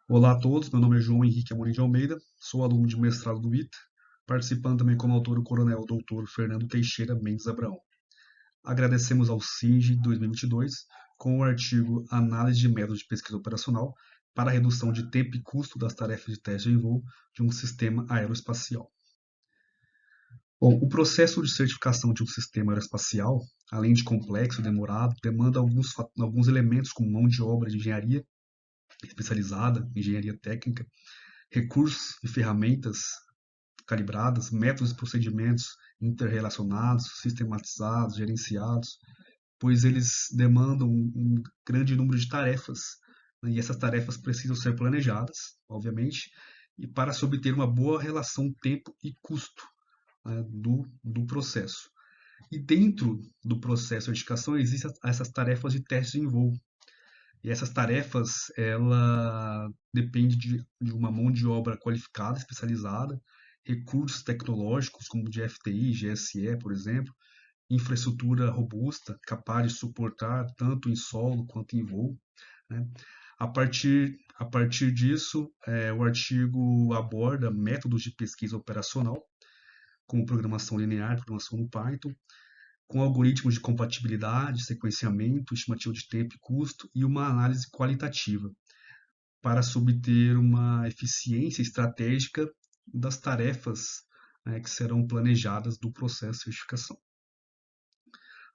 Olá a todos, meu nome é João Henrique Amorim de Almeida, sou aluno de mestrado do ITA, participando também como autor o coronel doutor Fernando Teixeira Mendes Abraão. Agradecemos ao CINGE 2022 com o artigo Análise de métodos de pesquisa operacional para a redução de tempo e custo das tarefas de teste em voo de um sistema aeroespacial. Bom, o processo de certificação de um sistema aeroespacial, além de complexo e demorado, demanda alguns elementos como mão de obra de engenharia especializada, engenharia técnica, recursos e ferramentas calibradas, métodos e procedimentos interrelacionados, sistematizados, gerenciados, pois eles demandam um grande número de tarefas, né, e essas tarefas precisam ser planejadas, obviamente, e para se obter uma boa relação tempo e custo, né, do processo. E dentro do processo de certificação existem essas tarefas de teste em voo. E essas tarefas, ela depende de uma mão de obra qualificada, especializada, recursos tecnológicos como de FTI, GSE, por exemplo, infraestrutura robusta, capaz de suportar tanto em solo quanto em voo, né? A partir disso, o artigo aborda métodos de pesquisa operacional, como programação linear, programação no Python, com algoritmos de compatibilidade, sequenciamento, estimativa de tempo e custo e uma análise qualitativa, para se obter uma eficiência estratégica das tarefas, né, que serão planejadas do processo de certificação.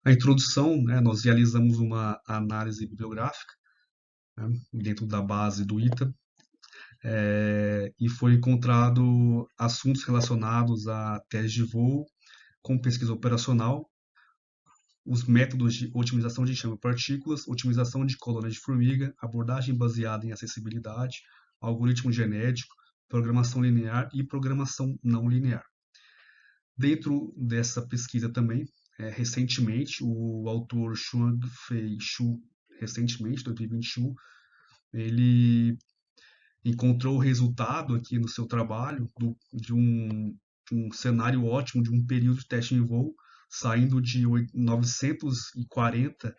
A introdução, né, nós realizamos uma análise bibliográfica, né, dentro da base do ITA, e foi encontrado assuntos relacionados a teste de voo com pesquisa operacional, os métodos de otimização de enxame de partículas, otimização de colônia de formiga, abordagem baseada em acessibilidade, algoritmo genético, programação linear e programação não linear. Dentro dessa pesquisa também, recentemente, o autor Xuan-Fei Xu, recentemente, 2021, ele encontrou o resultado aqui no seu trabalho de um cenário ótimo, de um período de teste em voo, saindo de 940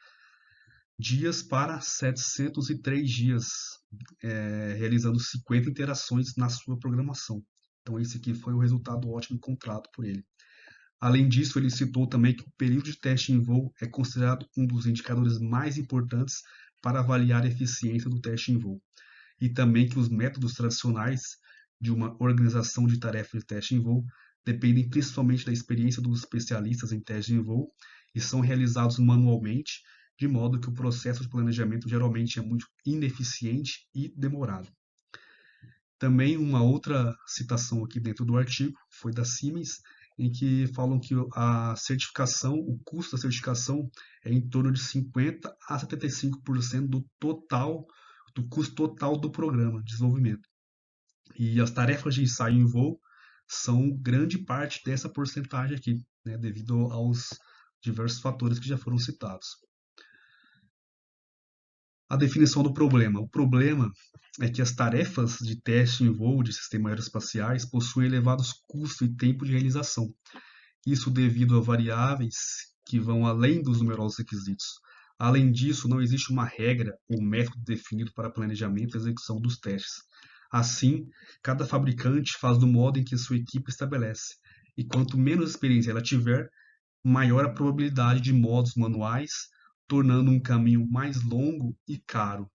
dias para 703 dias, realizando 50 interações na sua programação. Então, esse aqui foi o resultado ótimo encontrado por ele. Além disso, ele citou também que o período de teste em voo é considerado um dos indicadores mais importantes para avaliar a eficiência do teste em voo. E também que os métodos tradicionais de uma organização de tarefas de teste em voo dependem principalmente da experiência dos especialistas em teste em voo e são realizados manualmente, de modo que o processo de planejamento geralmente é muito ineficiente e demorado. Também uma outra citação aqui dentro do artigo foi da Siemens, em que falam que a certificação, o custo da certificação é em torno de 50 a 75% do custo total do programa de desenvolvimento. E as tarefas de ensaio em voo são grande parte dessa porcentagem aqui, né, devido aos diversos fatores que já foram citados. A definição do problema. O problema é que as tarefas de teste em voo de sistemas aeroespaciais possuem elevados custos e tempo de realização. Isso devido a variáveis que vão além dos numerosos requisitos. Além disso, não existe uma regra ou método definido para planejamento e execução dos testes. Assim, cada fabricante faz do modo em que sua equipe estabelece. E quanto menos experiência ela tiver, maior a probabilidade de modos manuais, tornando um caminho mais longo e caro,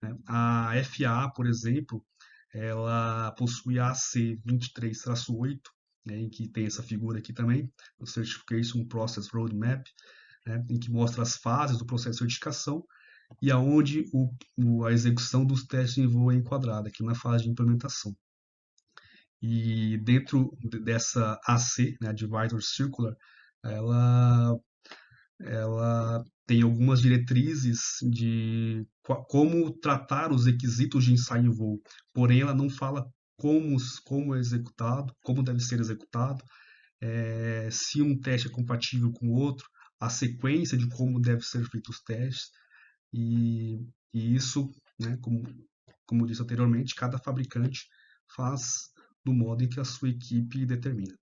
né? A FAA, por exemplo, ela possui a AC 23-8, né, em que tem essa figura aqui também, o Certification Process Roadmap, né, em que mostra as fases do processo de certificação e aonde a execução dos testes em voo é enquadrada, aqui na fase de implementação. E dentro dessa AC, né, Advisor Circular, ela ela tem algumas diretrizes de como tratar os requisitos de ensaio em voo, porém ela não fala como é executado, como deve ser executado, se um teste é compatível com o outro, a sequência de como deve ser feitos os testes, e, e isso, né, como disse anteriormente, cada fabricante faz do modo em que a sua equipe determina.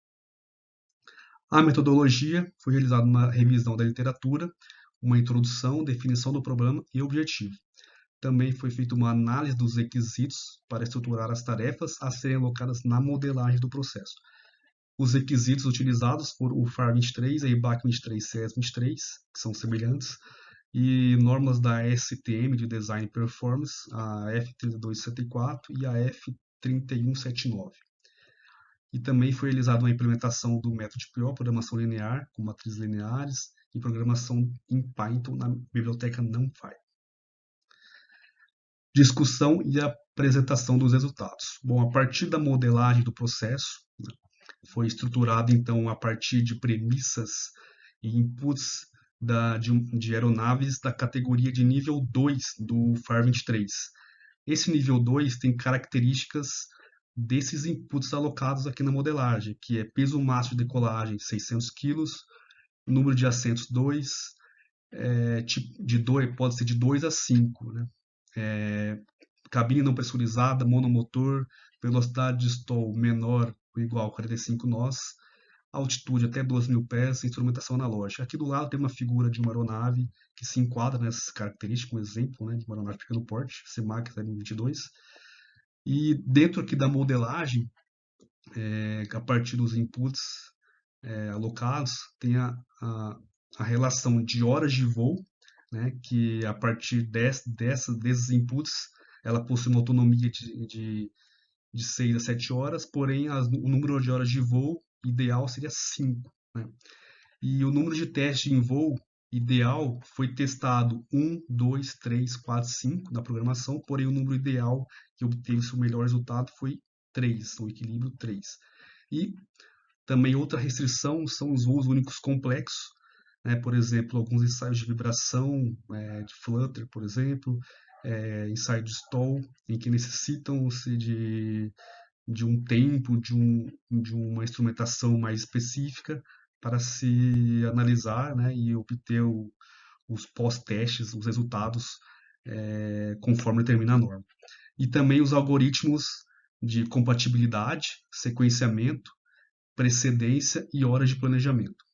A metodologia foi realizada uma revisão da literatura, uma introdução, definição do problema e objetivo. Também foi feita uma análise dos requisitos para estruturar as tarefas a serem alocadas na modelagem do processo. Os requisitos utilizados foram o FAR23, a IBAC 23, CS 23, que são semelhantes, e normas da STM de Design Performance, a F3264 e a F3179. E também foi realizada uma implementação do método de PO, programação linear, com matrizes lineares, e programação em Python na biblioteca NumPy. Discussão e apresentação dos resultados. Bom, a partir da modelagem do processo, foi estruturado então a partir de premissas e inputs de aeronaves da categoria de nível 2 do FAR-23. Esse nível 2 tem características desses inputs alocados aqui na modelagem, que é peso máximo de decolagem 600 kg, número de assentos 2, pode ser de 2 a 5, né? Cabine não pressurizada, monomotor, velocidade de stall menor ou igual a 45 nós, altitude até 2.000 pés, instrumentação analógica. Aqui do lado tem uma figura de uma aeronave que se enquadra nessas características, um exemplo, né, de uma aeronave de pequeno porte, CMAC 22. E dentro aqui da modelagem, a partir dos inputs alocados, tem a relação de horas de voo, né, que a partir desses inputs, ela possui uma autonomia de 6 a 7 horas, porém o número de horas de voo ideal seria 5. Né? E o número de testes em voo ideal foi testado 1, 2, 3, 4, 5 na programação, porém o número ideal que obteve o melhor resultado foi 3, o equilíbrio 3. E também outra restrição são os voos únicos complexos, né? Por exemplo, alguns ensaios de vibração, de flutter, por exemplo, ensaio de stall, em que necessitam-se de um tempo, de uma instrumentação mais específica para se analisar, né, e obter os pós-testes, os resultados conforme determina a norma. E também os algoritmos de compatibilidade, sequenciamento, precedência e horas de planejamento.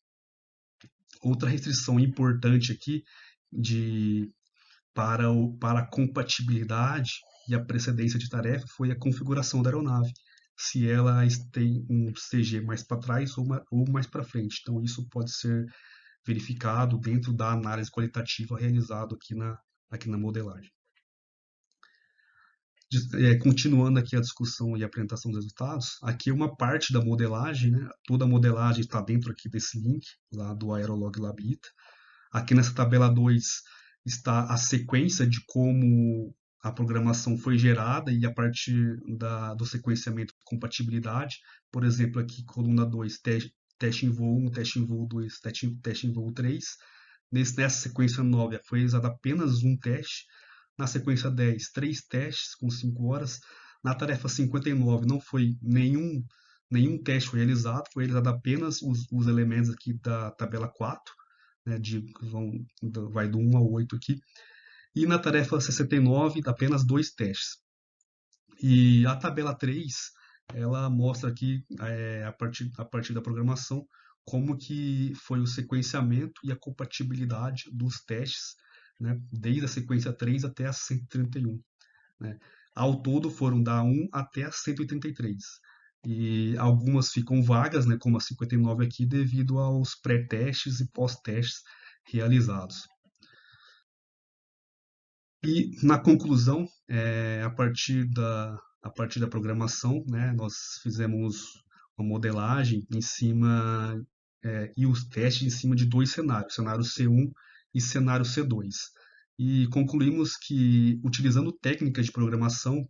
Outra restrição importante aqui para a compatibilidade e a precedência de tarefa foi a configuração da aeronave, se ela tem um CG mais para trás ou mais para frente. Então, isso pode ser verificado dentro da análise qualitativa realizada aqui na modelagem. Continuando aqui a discussão e a apresentação dos resultados, aqui é uma parte da modelagem, né? Toda a modelagem está dentro aqui desse link, lá do Aerolog Labita. Aqui nessa tabela 2 está a sequência de como a programação foi gerada e a partir do sequenciamento de compatibilidade. Por exemplo, aqui coluna 2, teste em voo 1, teste em voo 2, teste em voo 3. Nessa sequência 9 foi realizado apenas um teste. Na sequência 10, 3 testes com 5 horas. Na tarefa 59 não foi nenhum teste foi realizado apenas os elementos aqui da tabela 4, né, vai do 1 ao 8 aqui. E na tarefa 69, apenas 2 testes. E a tabela 3, ela mostra aqui, a partir da programação, como que foi o sequenciamento e a compatibilidade dos testes, né, desde a sequência 3 até a 131. Né. Ao todo foram da 1 até a 183. E algumas ficam vagas, né, como a 59 aqui, devido aos pré-testes e pós-testes realizados. E na conclusão, a partir da programação, né, nós fizemos uma modelagem em cima e os testes em cima de 2 cenários, cenário C1 e cenário C2. E concluímos que, utilizando técnicas de programação,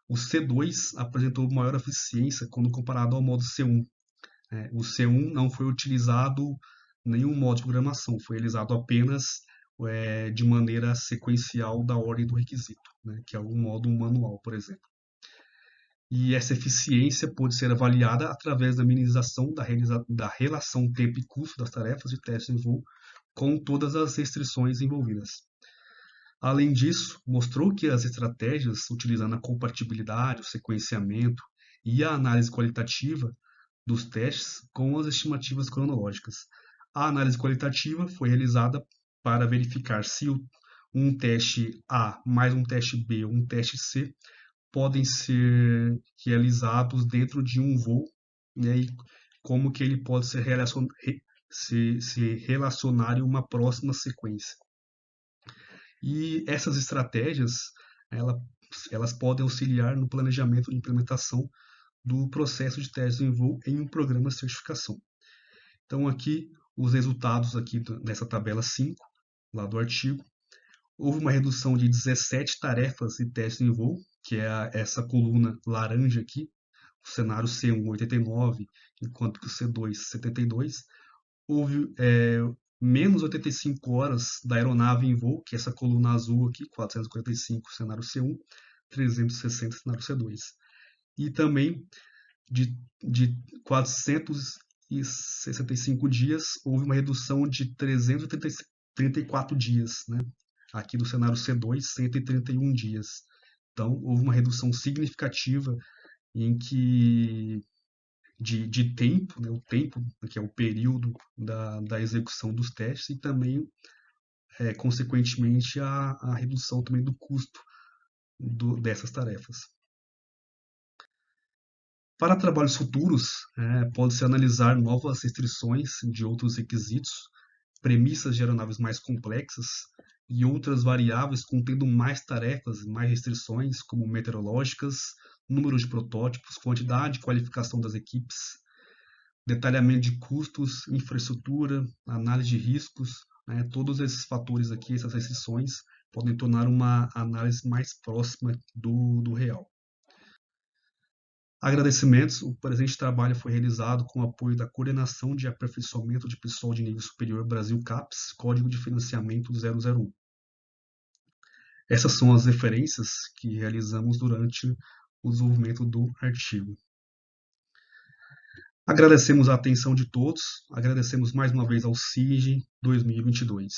o C2 apresentou maior eficiência quando comparado ao modo C1. O C1 não foi utilizado nenhum modo de programação, foi realizado apenas de maneira sequencial da ordem do requisito, né, que é o modo manual, por exemplo. E essa eficiência pode ser avaliada através da minimização da relação tempo e custo das tarefas de teste em voo com todas as restrições envolvidas. Além disso, mostrou que as estratégias utilizando a compatibilidade, o sequenciamento e a análise qualitativa dos testes com as estimativas cronológicas. A análise qualitativa foi realizada para verificar se um teste A mais um teste B ou um teste C podem ser realizados dentro de um voo, né, e como que ele pode se relacionar em uma próxima sequência. E essas estratégias, ela, elas podem auxiliar no planejamento de implementação do processo de teste em voo em um programa de certificação. Então aqui os resultados aqui nessa tabela 5, lá do artigo, houve uma redução de 17 tarefas de teste em voo, que é essa coluna laranja aqui, o cenário C1 89, enquanto que o C2 72. Houve menos 85 horas da aeronave em voo, que é essa coluna azul aqui, 445 cenário C1, 360 cenário C2. E também de 465 dias, houve uma redução de 334 dias, né? Aqui no cenário C2, 131 dias. Então, houve uma redução significativa em que de tempo, né, o tempo, que é o período da execução dos testes, e também, consequentemente, a redução também do custo dessas tarefas. Para trabalhos futuros, pode-se analisar novas restrições de outros requisitos, premissas de aeronaves mais complexas e outras variáveis contendo mais tarefas, mais restrições, como meteorológicas, número de protótipos, quantidade e qualificação das equipes, detalhamento de custos, infraestrutura, análise de riscos, né, todos esses fatores aqui, essas restrições, podem tornar uma análise mais próxima do real. Agradecimentos. O presente trabalho foi realizado com o apoio da Coordenação de Aperfeiçoamento de Pessoal de Nível Superior Brasil CAPES, Código de Financiamento 001. Essas são as referências que realizamos durante o desenvolvimento do artigo. Agradecemos a atenção de todos, agradecemos mais uma vez ao CIG 2022.